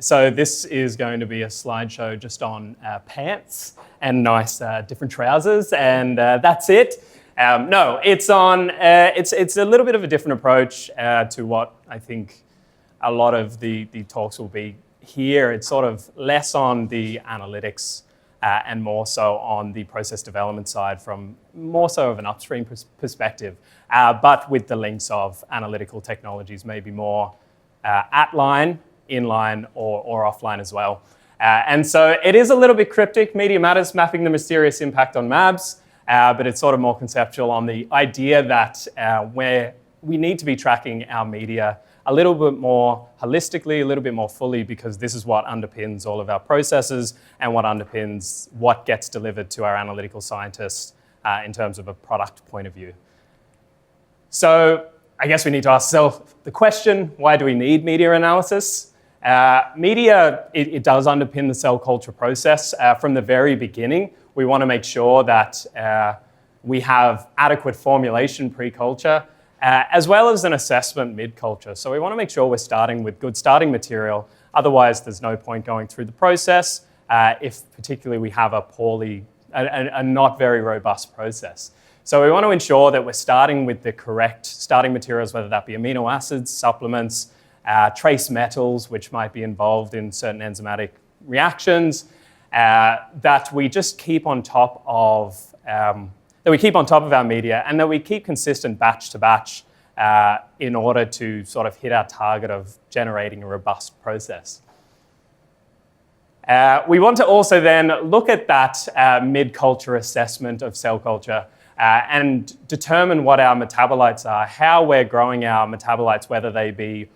So this is going to be a slideshow just on pants and nice different trousers, and that's it. No, it's on. It's a little bit of a different approach to what I think a lot of the talks will be here. It's sort of less on the analytics and more so on the process development side from more so of an upstream perspective, but with the links of analytical technologies, maybe more at line, inline, or offline as well. And so it is a little bit cryptic, Media Matters, mapping the mysterious impact on MABs, but it's sort of more conceptual on the idea that where we need to be tracking our media a little bit more holistically, a little bit more fully, because this is what underpins all of our processes and what underpins what gets delivered to our analytical scientists in terms of a product point of view. So I guess we need to ask ourselves the question, why do we need media analysis? Media, it does underpin the cell culture process. From the very beginning, we want to make sure that we have adequate formulation pre-culture, as well as an assessment mid-culture. So we want to make sure we're starting with good starting material. Otherwise, there's no point going through the process if particularly we have a not very robust process. So we want to ensure that we're starting with the correct starting materials, whether that be amino acids, supplements, trace metals, which might be involved in certain enzymatic reactions, that we just keep on top of our media, and that we keep consistent batch to batch in order to sort of hit our target of generating a robust process. We want to also then look at that mid-culture assessment of cell culture and determine what our metabolites are, how we're growing our metabolites, whether they be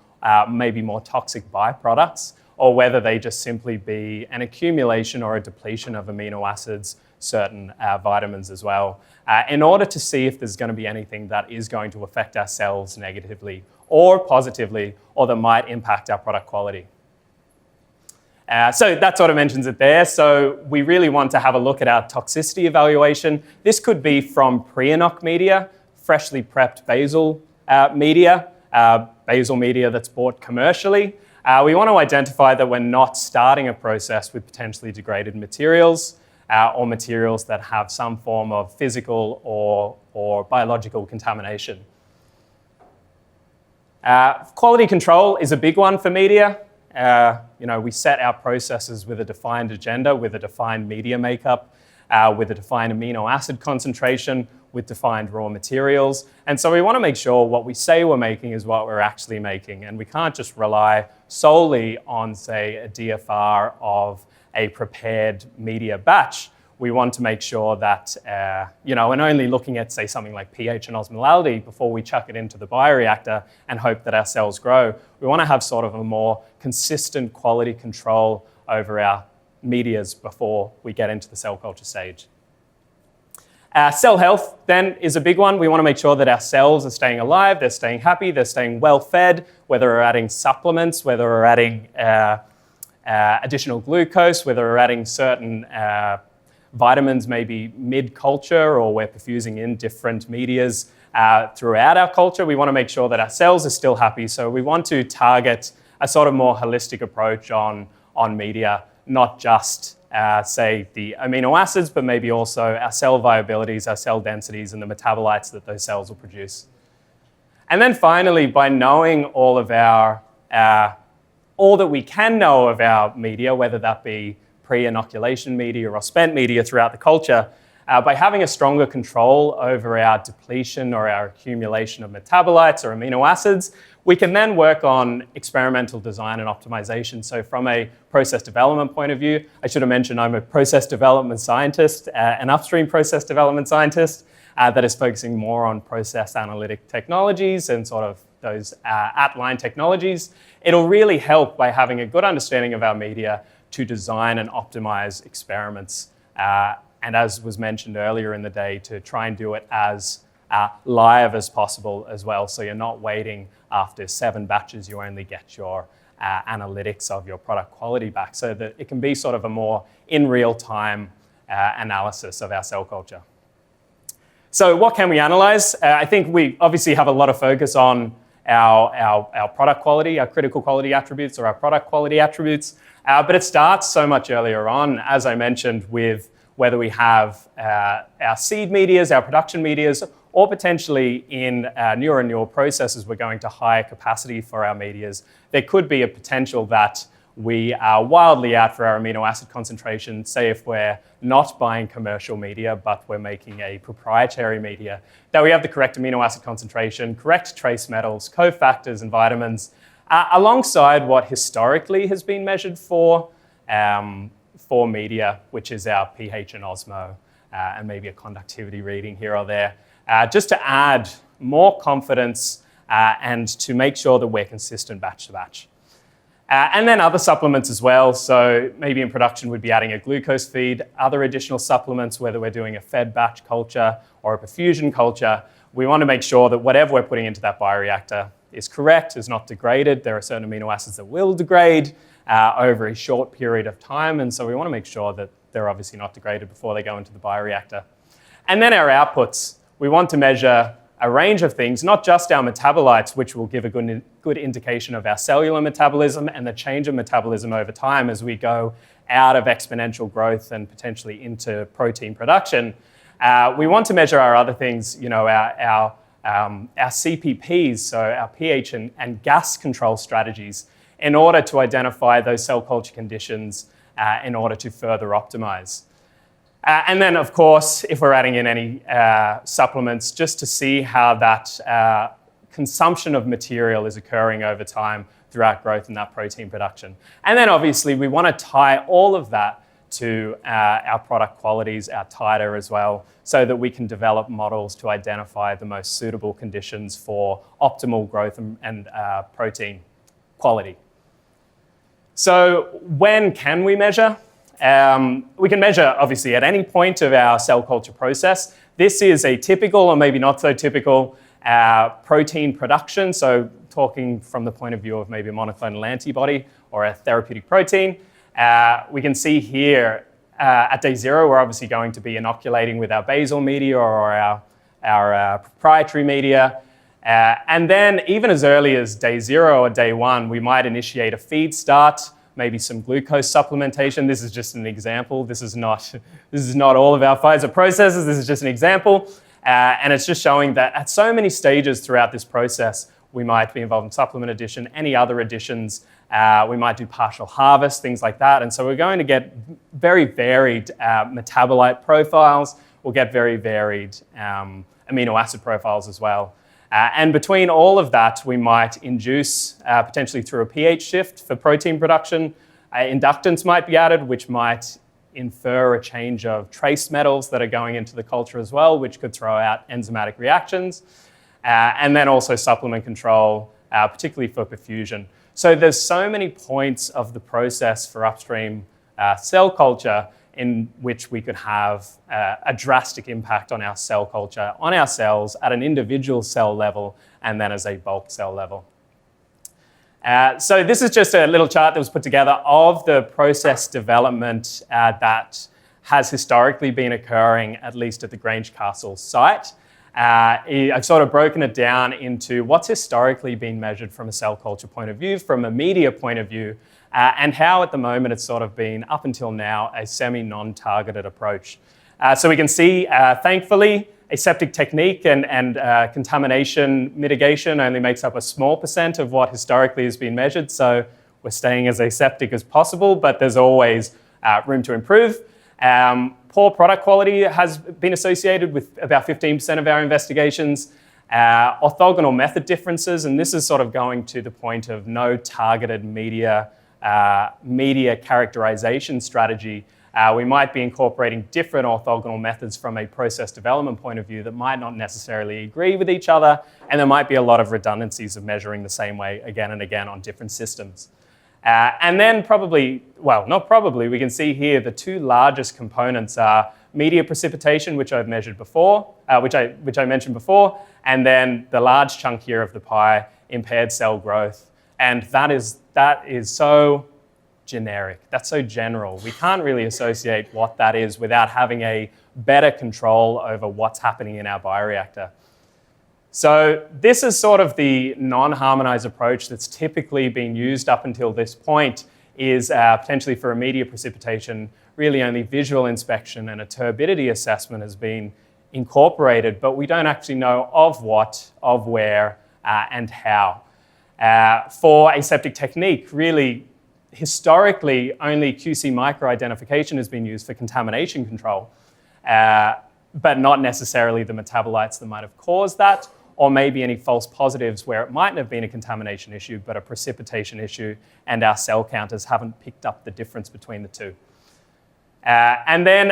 maybe more toxic byproducts, or whether they just simply be an accumulation or a depletion of amino acids, certain vitamins as well, in order to see if there's going to be anything that is going to affect our cells negatively or positively, or that might impact our product quality. So that sort of mentions it there. So we really want to have a look at our toxicity evaluation. This could be from pre-inoc media, freshly prepped basal media that's bought commercially. We want to identify that we're not starting a process with potentially degraded materials or materials that have some form of physical or biological contamination. Quality control is a big one for media. We set our processes with a defined agenda, with a defined media makeup, with a defined amino acid concentration, with defined raw materials. And so we want to make sure what we say we're making is what we're actually making. And we can't just rely solely on, say, a DFR of a prepared media batch. We want to make sure that, and only looking at, say, something like pH and osmolality before we chuck it into the bioreactor and hope that our cells grow. We want to have sort of a more consistent quality control over our medias before we get into the cell culture stage. Cell health, then, is a big one. We want to make sure that our cells are staying alive, they're staying happy, they're staying well-fed, whether we're adding supplements, whether we're adding additional glucose, whether we're adding certain vitamins maybe mid-culture, or we're perfusing in different medias throughout our culture. We want to make sure that our cells are still happy. So we want to target a sort of more holistic approach on media, not just, say, the amino acids, but maybe also our cell viabilities, our cell densities, and the metabolites that those cells will produce. And then finally, by knowing all that we can know of our media, whether that be pre-inoculation media or spent media throughout the culture, by having a stronger control over our depletion or our accumulation of metabolites or amino acids, we can then work on experimental design and optimization. So from a process development point of view, I should have mentioned I'm a process development scientist, an upstream process development scientist that is focusing more on process analytic technologies and sort of those at-line technologies. It'll really help by having a good understanding of our media to design and optimize experiments. And as was mentioned earlier in the day, to try and do it as live as possible as well. So you're not waiting after 7 batches, you only get your analytics of your product quality back, so that it can be sort of a more in real time analysis of our cell culture. So what can we analyze? I think we obviously have a lot of focus on our product quality, our critical quality attributes, or our product quality attributes. But it starts so much earlier on, as I mentioned, with whether we have our seed medias, our production medias, or potentially in newer and newer processes, we're going to higher capacity for our medias. There could be a potential that we are wildly out for our amino acid concentration, say if we're not buying commercial media, but we're making a proprietary media, that we have the correct amino acid concentration, correct trace metals, cofactors, and vitamins, alongside what historically has been measured for media, which is our pH and osmo, and maybe a conductivity reading here or there, just to add more confidence and to make sure that we're consistent batch to batch. And then other supplements as well. So maybe in production we'd be adding a glucose feed, other additional supplements, whether we're doing a fed batch culture or a perfusion culture. We want to make sure that whatever we're putting into that bioreactor is correct, is not degraded. There are certain amino acids that will degrade over a short period of time. And so we want to make sure that they're obviously not degraded before they go into the bioreactor. And then our outputs. We want to measure a range of things, not just our metabolites, which will give a good indication of our cellular metabolism and the change of metabolism over time as we go out of exponential growth and potentially into protein production. We want to measure our other things, our CPPs, so our pH and gas control strategies, in order to identify those cell culture conditions in order to further optimize. And then, of course, if we're adding in any supplements, just to see how that consumption of material is occurring over time throughout growth in that protein production. And then, obviously, we want to tie all of that to our product qualities, our titer as well, so that we can develop models to identify the most suitable conditions for optimal growth and protein quality. So when can we measure? We can measure, obviously, at any point of our cell culture process. This is a typical, or maybe not so typical, protein production. So talking from the point of view of maybe a monoclonal antibody or a therapeutic protein. We can see here at day 0, we're obviously going to be inoculating with our basal media or our proprietary media. And then even as early as day 0 or day 1, we might initiate a feed start, maybe some glucose supplementation. This is just an example. This is not all of our Pfizer processes. This is just an example. And it's just showing that at so many stages throughout this process, we might be involved in supplement addition, any other additions. We might do partial harvest, things like that. And so we're going to get very varied metabolite profiles. We'll get very varied amino acid profiles as well. And between all of that, we might induce, potentially through a pH shift for protein production, inductance might be added, which might infer a change of trace metals that are going into the culture as well, which could throw out enzymatic reactions. And then also supplement control, particularly for perfusion. So there's so many points of the process for upstream cell culture in which we could have a drastic impact on our cell culture, on our cells at an individual cell level, and then as a bulk cell level. So this is just a little chart that was put together of the process development that has historically been occurring, at least at the Grange Castle site. I've sort of broken it down into what's historically been measured from a cell culture point of view, from a media point of view, and how at the moment it's sort of been, up until now, a semi-non-targeted approach. So we can see, thankfully, aseptic technique and contamination mitigation only makes up a small % of what historically has been measured. So we're staying as aseptic as possible, but there's always room to improve. Poor product quality has been associated with about 15% of our investigations. Orthogonal method differences, and this is sort of going to the point of no targeted media characterization strategy. We might be incorporating different orthogonal methods from a process development point of view that might not necessarily agree with each other, and there might be a lot of redundancies of measuring the same way again and again on different systems. And then we can see here the two largest components are media precipitation, which I've measured before, which I mentioned before, and then the large chunk here of the pie, impaired cell growth. And that is so generic. That's so general. We can't really associate what that is without having a better control over what's happening in our bioreactor. So this is sort of the non-harmonized approach that's typically been used up until this point, is potentially for immediate precipitation, really only visual inspection and a turbidity assessment has been incorporated, but we don't actually know of what, of where, and how. For aseptic technique, really, historically, only QC microidentification has been used for contamination control, but not necessarily the metabolites that might have caused that, or maybe any false positives where it mightn't have been a contamination issue, but a precipitation issue, and our cell counters haven't picked up the difference between the two. And then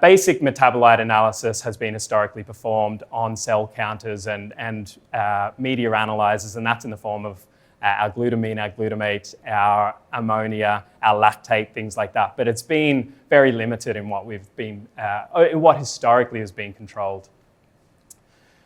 basic metabolite analysis has been historically performed on cell counters and media analyzers, and that's in the form of our glutamine, our glutamate, our ammonia, our lactate, things like that. But it's been very limited in what we've been, what historically has been controlled.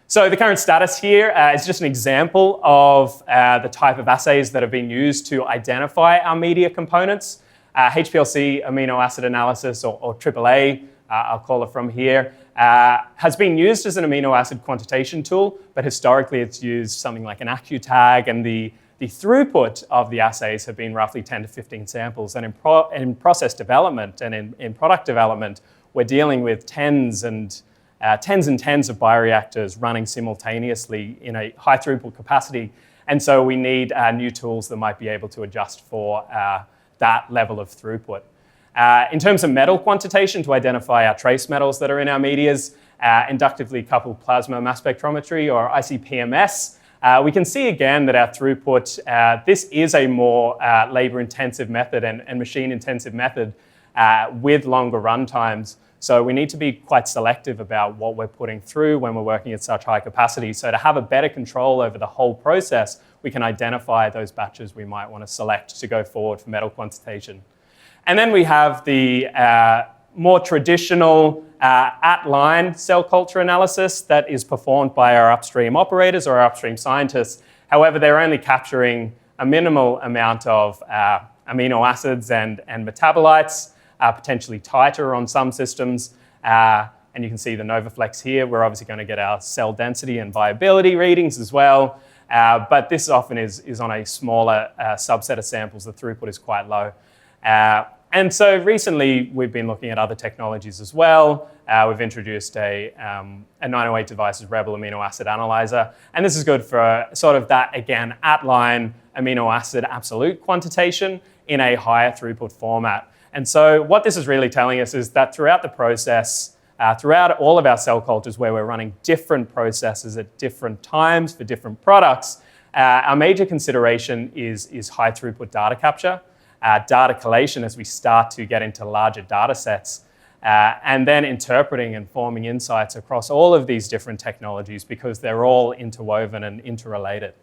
So the current status here is just an example of the type of assays that have been used to identify our media components. HPLC amino acid analysis, or AAA, I'll call it from here, has been used as an amino acid quantitation tool, but historically it's used something like an AccuTag, and the throughput of the assays have been roughly 10 to 15 samples. And in process development and in product development, we're dealing with tens and tens of bioreactors running simultaneously in a high throughput capacity. And so we need new tools that might be able to adjust for that level of throughput. In terms of metal quantitation, to identify our trace metals that are in our medias, inductively coupled plasma mass spectrometry, or ICP-MS, we can see again that our throughput, this is a more labor-intensive method and machine-intensive method with longer run times. So we need to be quite selective about what we're putting through when we're working at such high capacity. So to have a better control over the whole process, we can identify those batches we might want to select to go forward for metal quantitation. And then we have the more traditional at-line cell culture analysis that is performed by our upstream operators or our upstream scientists. However, they're only capturing a minimal amount of amino acids and metabolites, potentially tighter on some systems. And you can see the NovaFlex here. We're obviously going to get our cell density and viability readings as well. But this often is on a smaller subset of samples. The throughput is quite low. And so recently, we've been looking at other technologies as well. We've introduced a 908 Devices Rebel amino acid analyzer. And this is good for sort of that, again, at-line amino acid absolute quantitation in a higher throughput format. And so what this is really telling us is that throughout the process, throughout all of our cell cultures where we're running different processes at different times for different products, our major consideration is high throughput data capture, data collation as we start to get into larger data sets, and then interpreting and forming insights across all of these different technologies because they're all interwoven and interrelated.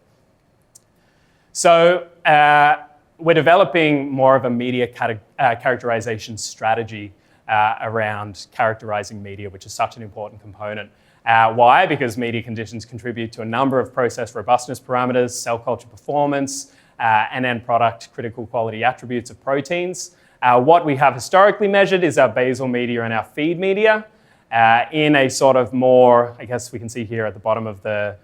So we're developing more of a media characterization strategy around characterizing media, which is such an important component. Why? Because media conditions contribute to a number of process robustness parameters, cell culture performance, and end product critical quality attributes of proteins. What we have historically measured is our basal media and our feed media in a sort of more, I guess we can see here at the bottom of the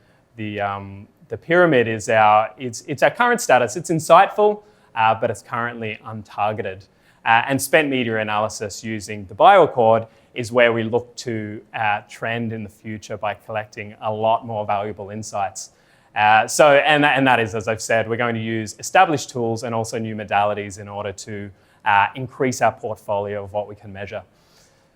pyramid is it's our current status. It's insightful, but it's currently untargeted. And spent media analysis using the BioAccord is where we look to trend in the future by collecting a lot more valuable insights. And that is, as I've said, we're going to use established tools and also new modalities in order to increase our portfolio of what we can measure.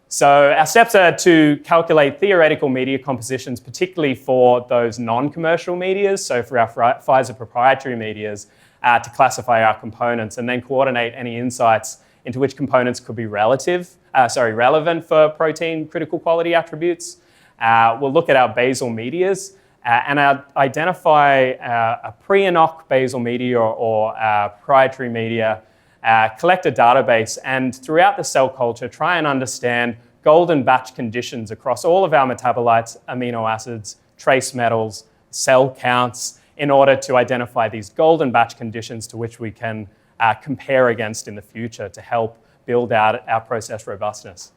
So our steps are to calculate theoretical media compositions, particularly for those non-commercial medias, so for our Pfizer proprietary medias, to classify our components and then coordinate any insights into which components could be relevant for protein critical quality attributes. We'll look at our basal medias and identify a pre-inoc basal media or proprietary media, collect a database, and throughout the cell culture, try and understand golden batch conditions across all of our metabolites, amino acids, trace metals, cell counts, in order to identify these golden batch conditions to which we can compare against in the future to help build out our process robustness.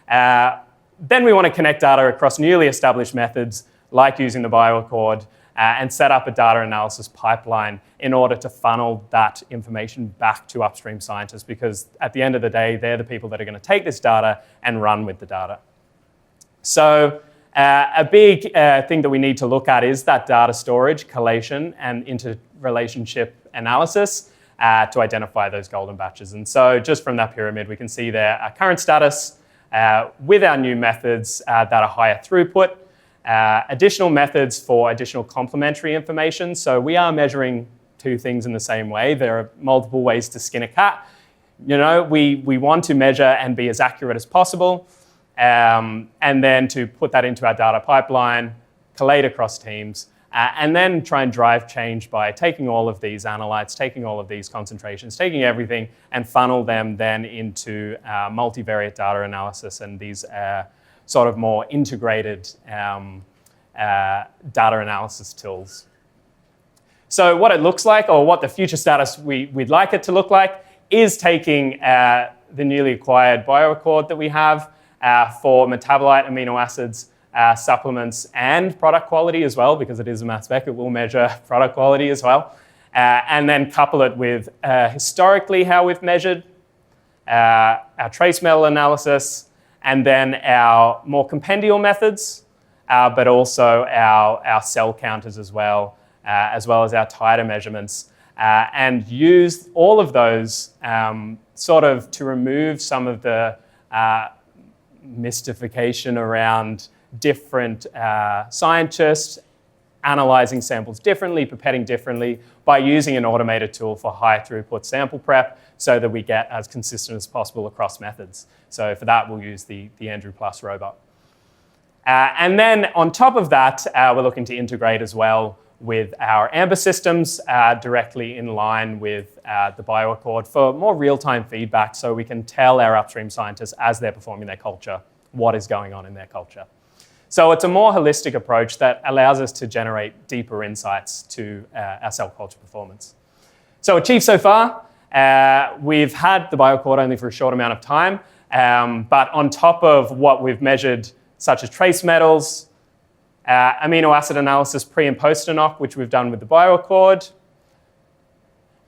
Then we want to connect data across newly established methods like using the bioaccord, and set up a data analysis pipeline in order to funnel that information back to upstream scientists, because at the end of the day, they're the people that are going to take this data and run with the data. So a big thing that we need to look at is that data storage, collation, and interrelationship analysis to identify those golden batches. And so just from that pyramid, we can see there our current status with our new methods that are higher throughput, additional methods for additional complementary information. So we are measuring two things in the same way. There are multiple ways to skin a cat. You know, we want to measure and be as accurate as possible, and then to put that into our data pipeline, collate across teams, and then try and drive change by taking all of these analytes, taking all of these concentrations, taking everything and funnel them then into multivariate data analysis and these sort of more integrated data analysis tools. So what it looks like, or what the future status we'd like it to look like, is taking the newly acquired bioaccord that we have for metabolite, amino acids, supplements, and product quality as well, because it is a mass spec, it will measure product quality as well, and then couple it with historically how we've measured our trace metal analysis, and then our more compendial methods, but also our cell counters as well as our titer measurements, and use all of those sort of to remove some of the mystification around different scientists analyzing samples differently, pipetting differently, by using an automated tool for high throughput sample prep so that we get as consistent as possible across methods. So for that, we'll use the Andrew Plus robot. And then on top of that, we're looking to integrate as well with our AMBER systems directly in line with the bioaccord for more real-time feedback, so we can tell our upstream scientists as they're performing their culture what is going on in their culture. So it's a more holistic approach that allows us to generate deeper insights to our cell culture performance. So achieved so far, we've had the bioaccord only for a short amount of time, but on top of what we've measured, such as trace metals, amino acid analysis pre and post NOC, which we've done with the bioaccord,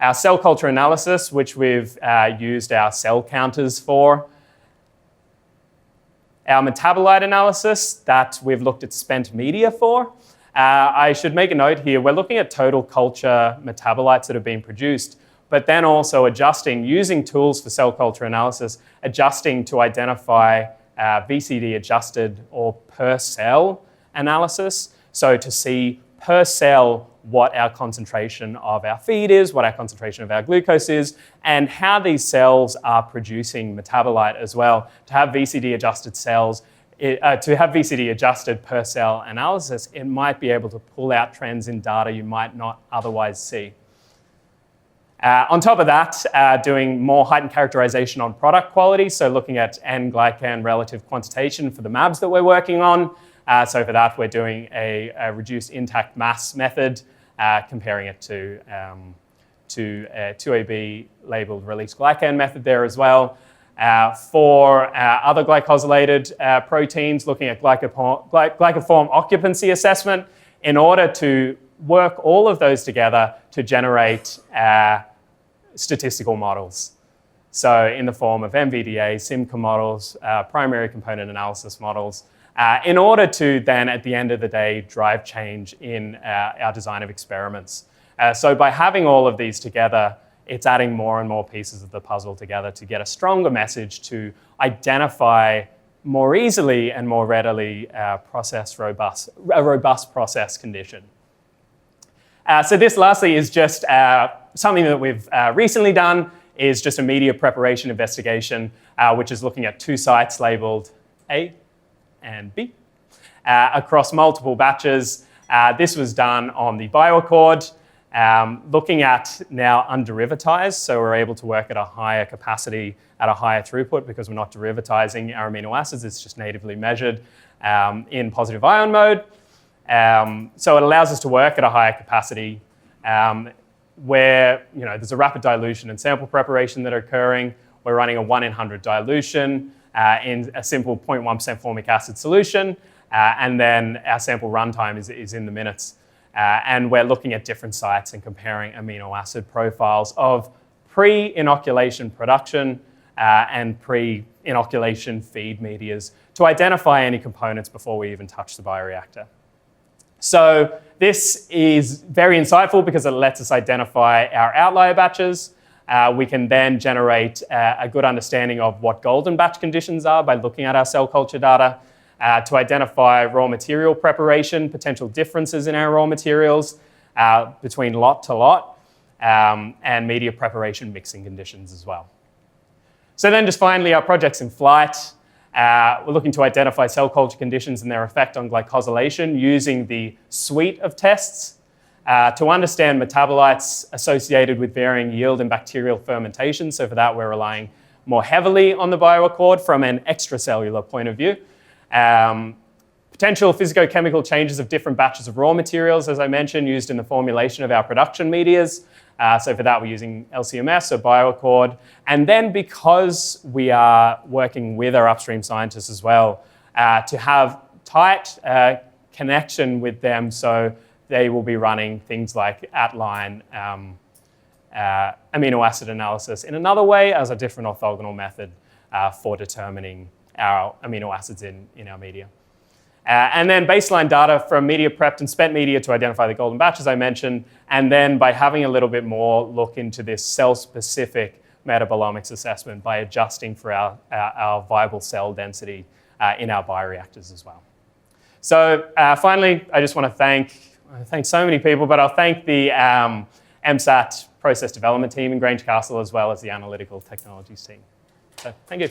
our cell culture analysis, which we've used our cell counters for, our metabolite analysis that we've looked at spent media for. I should make a note here, we're looking at total culture metabolites that have been produced, but then also adjusting, using tools for cell culture analysis, adjusting to identify VCD adjusted or per cell analysis. So to see per cell what our concentration of our feed is, what our concentration of our glucose is, and how these cells are producing metabolite as well. To have VCD adjusted cells, to have VCD adjusted per cell analysis, it might be able to pull out trends in data you might not otherwise see. On top of that, doing more heightened characterization on product quality, so looking at N-glycan relative quantitation for the MABs that we're working on. So for that, we're doing a reduced intact mass method, comparing it to a 2AB labeled release glycan method there as well. For other glycosylated proteins, looking at glycoform occupancy assessment in order to work all of those together to generate statistical models. So in the form of MVDA, SIMCA models, primary component analysis models, in order to then, at the end of the day, drive change in our design of experiments. So by having all of these together, it's adding more and more pieces of the puzzle together to get a stronger message to identify more easily and more readily a robust process condition. So this lastly is just something that we've recently done, is just a media preparation investigation, which is looking at two sites labeled A and B across multiple batches. This was done on the bioaccord, looking at now underivatized, so we're able to work at a higher capacity, at a higher throughput, because we're not derivatizing our amino acids, it's just natively measured in positive ion mode. So it allows us to work at a higher capacity where there's a rapid dilution and sample preparation that are occurring. We're running a 1 in 100 dilution in a simple 0.1% formic acid solution. and then our sample runtime is in the minutes. And we're looking at different sites and comparing amino acid profiles of pre-inoculation production and pre-inoculation feed medias to identify any components before we even touch the bioreactor. So this is very insightful because it lets us identify our outlier batches. We can then generate a good understanding of what golden batch conditions are by looking at our cell culture data to identify raw material preparation, potential differences in our raw materials between lot to lot, and media preparation mixing conditions as well. So then just finally, our project's in flight. We're looking to identify cell culture conditions and their effect on glycosylation using the suite of tests to understand metabolites associated with varying yield and bacterial fermentation. So for that, we're relying more heavily on the bioaccord from an extracellular point of view. Potential physicochemical changes of different batches of raw materials, as I mentioned, used in the formulation of our production medias. So for that, we're using LCMS or bioaccord. And then because we are working with our upstream scientists as well, to have tight connection with them, so they will be running things like at-line amino acid analysis in another way as a different orthogonal method for determining our amino acids in our media. And then baseline data from media prepped and spent media to identify the golden batch, as I mentioned, and then by having a little bit more look into this cell-specific metabolomics assessment by adjusting for our viable cell density in our bioreactors as well. So finally, I just want to thank so many people, but I'll thank the MSAT process development team in Grange Castle as well as the analytical technologies team. So thank you.